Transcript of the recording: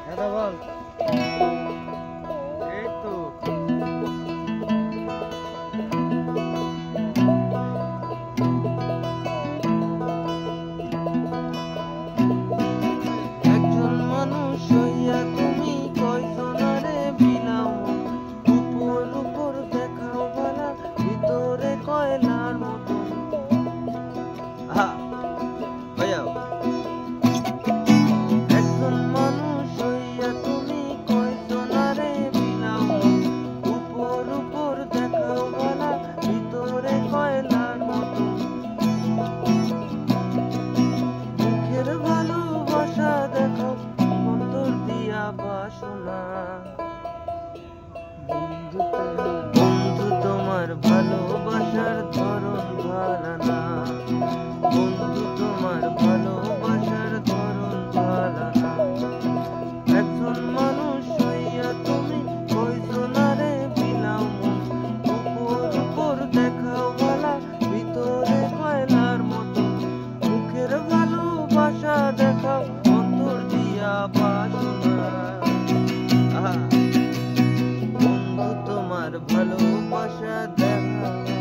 দাদা বল। এই তো একজন মানুষ হইয়া তুমি কয়জনারে বিলাও, উপর উপর দেখাও বালা, ভিতরে কয়লার মতন। বাজাও। একজন মানুষ হইয়া তুমি কয়জনারে বিলাও, উপর উপর দেখাও বালা, ভিতরে কয়লার মতন। মুখের ভালোবাসা দেখাও, অন্তর দিয়া বাসনা। বন্ধু তোমার ভালোবাসার ধরন ভালো না, বন্ধু তোমার ভালোবাসার ধরন ভালো না। একজন মানুষ হইয়া তুমি কয়জনারে বিলাও মন, উপর উপর দেখাও বালা, ভিতরে কয়লার মতো। মুখের ভালোবাসা দেখাও, অন্তর দিয়া বাসনা। বন্ধু তোমার ভালোবাসা দেখাও।